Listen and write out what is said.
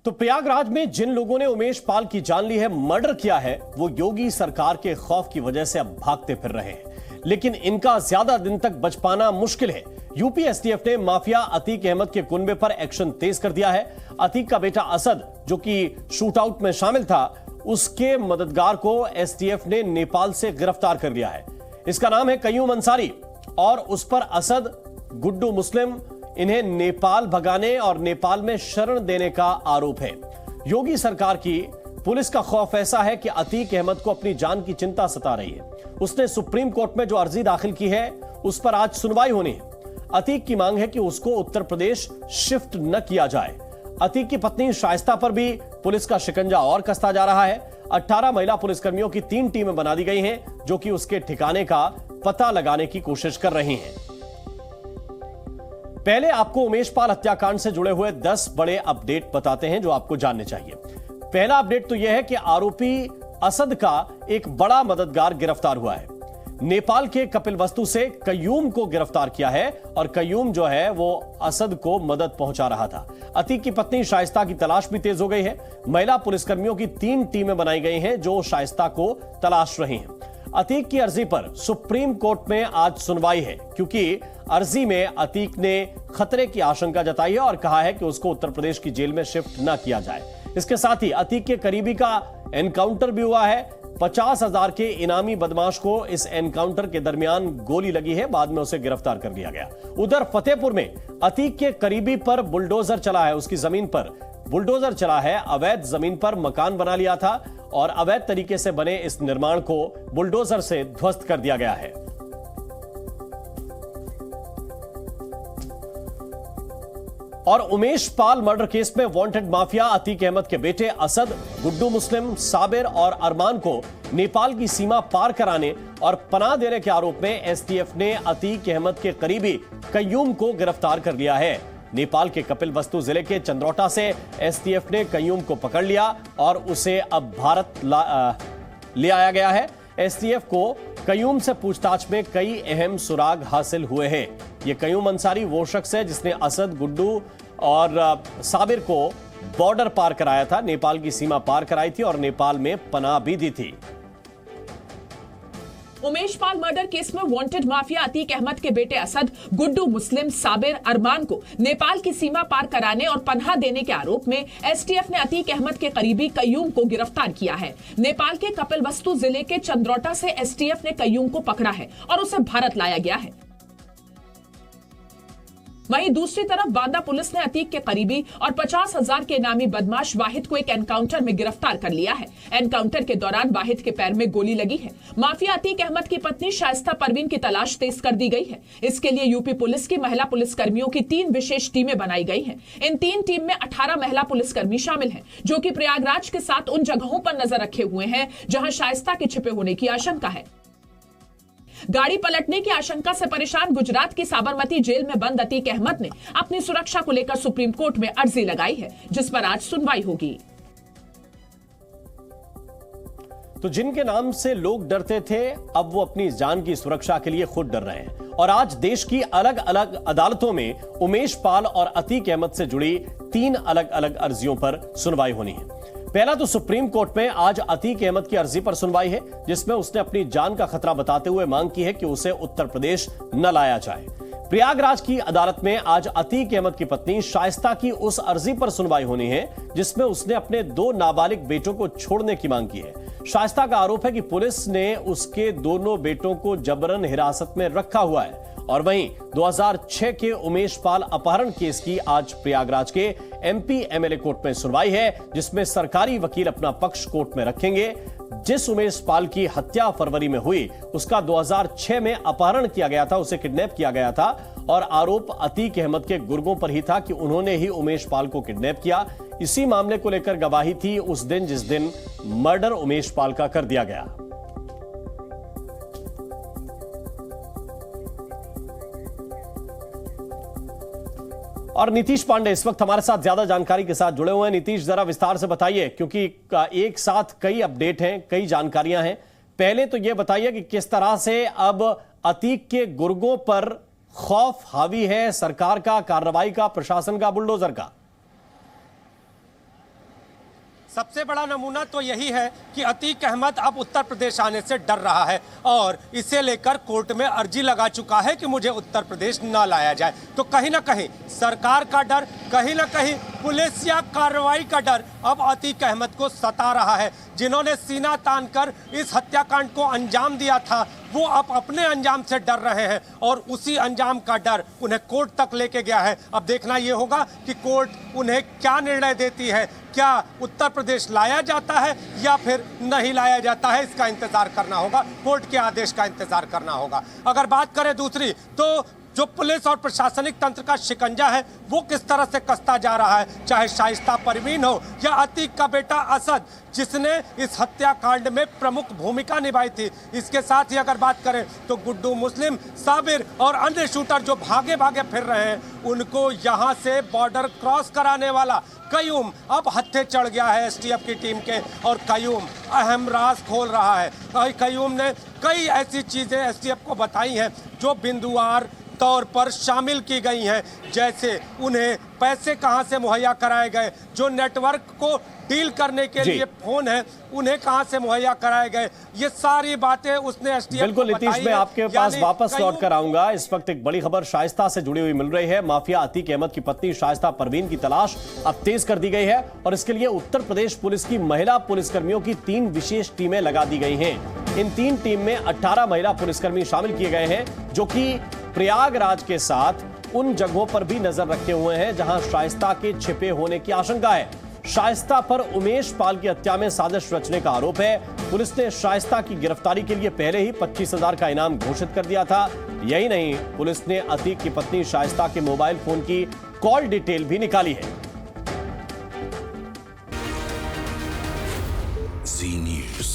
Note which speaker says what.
Speaker 1: तो प्रयागराज में जिन लोगों ने उमेश पाल की जान ली है, मर्डर किया है, वो योगी सरकार के खौफ की वजह से अब भागते फिर रहे हैं, लेकिन इनका ज्यादा दिन तक बच पाना मुश्किल है। यूपी एसटीएफ ने माफिया अतीक अहमद के कुनबे पर एक्शन तेज कर दिया है। अतीक का बेटा असद, जो कि शूटआउट में शामिल था, उसके मददगार को एसटीएफ ने नेपाल से गिरफ्तार कर लिया है। इसका नाम है कयूम अंसारी और उस पर असद, गुड्डू मुस्लिम, इन्हें नेपाल भगाने और नेपाल में शरण देने का आरोप है। योगी सरकार की पुलिस का खौफ ऐसा है कि अतीक अहमद को अपनी जान की चिंता सता रही है। उसने सुप्रीम कोर्ट में जो अर्जी दाखिल की है, उस पर आज सुनवाई होनी है। अतीक की मांग है कि उसको उत्तर प्रदेश शिफ्ट न किया जाए। अतीक की पत्नी शाइस्ता पर भी पुलिस का शिकंजा और कसता जा रहा है। 18 महिला पुलिसकर्मियों की 3 टीमें बना दी गई हैं, जो कि उसके ठिकाने का पता लगाने की कोशिश कर रही हैं। पहले आपको उमेश पाल हत्याकांड से जुड़े हुए 10 बड़े अपडेट बताते हैं जो आपको जानने चाहिए। पहला अपडेट तो यह है कि आरोपी असद का एक बड़ा मददगार गिरफ्तार हुआ है। नेपाल के कपिलवस्तु से कयूम को गिरफ्तार किया है और कयूम जो है वो असद को मदद पहुंचा रहा था। अतीक की पत्नी शाइस्ता की तलाश भी तेज हो गई है। महिला पुलिसकर्मियों की 3 टीमें बनाई गई हैं जो शाइस्ता को तलाश रही हैं। अतीक की अर्जी पर सुप्रीम कोर्ट में आज सुनवाई है, क्योंकि अर्जी में अतीक ने खतरे की आशंका जताई है और कहा है कि उसको उत्तर प्रदेश की जेल में शिफ्ट न किया जाए। इसके साथ ही अतीक के करीबी का एनकाउंटर भी हुआ है। 50,000 के इनामी बदमाश को इस एनकाउंटर के दरमियान गोली लगी है, बाद में उसे गिरफ्तार कर लिया गया। उधर फतेहपुर में अतीक के करीबी पर बुलडोजर चला है, उसकी जमीन पर बुलडोजर चला है। अवैध जमीन पर मकान बना लिया था और अवैध तरीके से बने इस निर्माण को बुलडोजर से ध्वस्त कर दिया गया है। और उमेश पाल मर्डर केस में वांटेड माफिया अतीक अहमद के बेटे असद, गुड्डू मुस्लिम, साबिर और अरमान को नेपाल की सीमा पार कराने और पनाह देने के आरोप में एसटीएफ ने अतीक अहमद के करीबी कयूम को गिरफ्तार कर लिया है। नेपाल के कपिलवस्तु जिले के चंद्रौटा से एसटीएफ ने कयूम को पकड़ लिया और उसे अब भारत ले आया गया है। एसटीएफ को कयूम से पूछताछ में कई अहम सुराग हासिल हुए हैं। ये कयूम अंसारी वो शख्स है जिसने असद, गुड्डू और साबिर को बॉर्डर पार कराया था, नेपाल की सीमा पार कराई थी और नेपाल में पनाह भी दी थी।
Speaker 2: उमेश पाल मर्डर केस में वांटेड माफिया अतीक अहमद के बेटे असद, गुड्डू मुस्लिम, साबिर, अरमान को नेपाल की सीमा पार कराने और पनाह देने के आरोप में एसटीएफ ने अतीक अहमद के करीबी कयूम को गिरफ्तार किया है। नेपाल के कपिलवस्तु जिले के चंद्रौटा से एसटीएफ ने कयूम को पकड़ा है और उसे भारत लाया गया है। वहीं दूसरी तरफ बांदा पुलिस ने अतीक के करीबी और 50,000 के इनामी बदमाश वाहिद को एक एनकाउंटर में गिरफ्तार कर लिया है। एनकाउंटर के दौरान वाहिद के पैर में गोली लगी है। माफिया अतीक अहमद की पत्नी शाइस्ता परवीन की तलाश तेज कर दी गई है। इसके लिए यूपी पुलिस की महिला पुलिसकर्मियों की 3 विशेष टीमें बनाई गई हैं। इन 3 टीम में 18 महिला पुलिसकर्मी शामिल हैं, जो कि प्रयागराज के साथ उन जगहों पर नजर रखे हुए हैं जहां शाइस्ता के छिपे होने की आशंका है। गाड़ी पलटने की आशंका से परेशान गुजरात की साबरमती जेल में बंद अतीक अहमद ने अपनी सुरक्षा को लेकर सुप्रीम कोर्ट में अर्जी लगाई है, जिस पर आज सुनवाई होगी।
Speaker 1: तो जिनके नाम से लोग डरते थे, अब वो अपनी जान की सुरक्षा के लिए खुद डर रहे हैं और आज देश की अलग अलग अदालतों में उमेश पाल और अतीक अहमद से जुड़ी 3 अलग अलग अर्जियों पर सुनवाई होनी है। पहला तो सुप्रीम कोर्ट में आज अतीक अहमद की अर्जी पर सुनवाई है, जिसमें उसने अपनी जान का खतरा बताते हुए मांग की है कि उसे उत्तर प्रदेश न लाया जाए। प्रयागराज की अदालत में आज अतीक अहमद की पत्नी शाइस्ता की उस अर्जी पर सुनवाई होनी है, जिसमें उसने अपने 2 नाबालिग बेटों को छोड़ने की मांग की है। शाइस्ता का आरोप है कि पुलिस ने उसके दोनों बेटों को जबरन हिरासत में रखा हुआ है। और वहीं 2006 के उमेश पाल अपहरण केस की आज प्रयागराज के एमपी एमएलए कोर्ट में सुनवाई है, जिसमें सरकारी वकील अपना पक्ष कोर्ट में रखेंगे। जिस उमेश पाल की हत्या फरवरी में हुई, उसका 2006 में अपहरण किया गया था, उसे किडनैप किया गया था और आरोप अतीक अहमद के गुर्गों पर ही था कि उन्होंने ही उमेश पाल को किडनैप किया। इसी मामले को लेकर गवाही थी उस दिन जिस दिन मर्डर उमेश पाल का कर दिया गया। और नीतीश पांडे इस वक्त हमारे साथ ज्यादा जानकारी के साथ जुड़े हुए हैं। नीतीश, जरा विस्तार से बताइए, क्योंकि एक साथ कई अपडेट हैं, कई जानकारियां हैं। पहले तो यह बताइए कि किस तरह से अब अतीक के गुर्गों पर खौफ हावी है, सरकार का, कार्रवाई का, प्रशासन का, बुलडोजर का।
Speaker 3: सबसे बड़ा नमूना तो यही है कि अतीक अहमद अब उत्तर प्रदेश आने से डर रहा है और इसे लेकर कोर्ट में अर्जी लगा चुका है कि मुझे उत्तर प्रदेश न लाया जाए। तो कहीं ना कहीं सरकार का डर, कहीं ना कहीं पुलिस या कार्रवाई का डर अब अतीक अहमद को सता रहा है। जिन्होंने सीना तान कर इस हत्याकांड को अंजाम दिया था, वो अब अपने अंजाम से डर रहे हैं और उसी अंजाम का डर उन्हें कोर्ट तक लेके गया है। अब देखना ये होगा कि कोर्ट उन्हें क्या निर्णय देती है, क्या उत्तर प्रदेश लाया जाता है या फिर नहीं लाया जाता है, इसका इंतजार करना होगा, कोर्ट के आदेश का इंतजार करना होगा। अगर बात करें दूसरी, तो जो पुलिस और प्रशासनिक तंत्र का शिकंजा है वो किस तरह से कसता जा रहा है, चाहे शाइस्ता परवीन हो या अतीक का बेटा असद, जिसने इस हत्याकांड में प्रमुख भूमिका निभाई थी। इसके साथ ही अगर बात करें तो गुड्डू मुस्लिम, साबिर और अन्य शूटर जो भागे भागे फिर रहे हैं, उनको यहां से बॉर्डर क्रॉस कराने वाला कयूम अब हत्थे चढ़ गया है एसटीएफ की टीम के, और कयूम अहम राज खोल रहा है। कयूम ने कई ऐसी चीजें एसटीएफ को बताई हैं जो बिंदुवार तौर पर शामिल की गई हैं, जैसे उन्हें पैसे कहां से मुहैया कराए गए, जो नेटवर्क को डील करने के लिए फोन है उन्हें कहां से मुहैया कराए गए, ये सारी बातें उसने एसटीएफ को
Speaker 1: बिल्कुल
Speaker 3: बताई।
Speaker 1: नीतीश, मैं आपके पास वापस लौट कर आऊंगा। इस वक्त एक बड़ी खबर शाइस्ता से जुड़ी हुई मिल रही है। माफिया अतीक अहमद की पत्नी शाइस्ता परवीन की तलाश अब तेज कर दी गई है और इसके लिए उत्तर प्रदेश पुलिस की महिला पुलिसकर्मियों की 3 विशेष टीमें लगा दी गई हैं। इन 3 टीम में 18 महिला पुलिसकर्मी शामिल किए गए हैं, जो कि प्रयागराज के साथ उन जगहों पर भी नजर रखे हुए हैं जहां शाइस्ता के छिपे होने की आशंका है। शाइस्ता पर उमेश पाल की हत्या में साजिश रचने का आरोप है। पुलिस ने शाइस्ता की गिरफ्तारी के लिए पहले ही 25,000 का इनाम घोषित कर दिया था। यही नहीं, पुलिस ने अतीक की पत्नी शाइस्ता के मोबाइल फोन की कॉल डिटेल भी निकाली है।
Speaker 4: Zee News.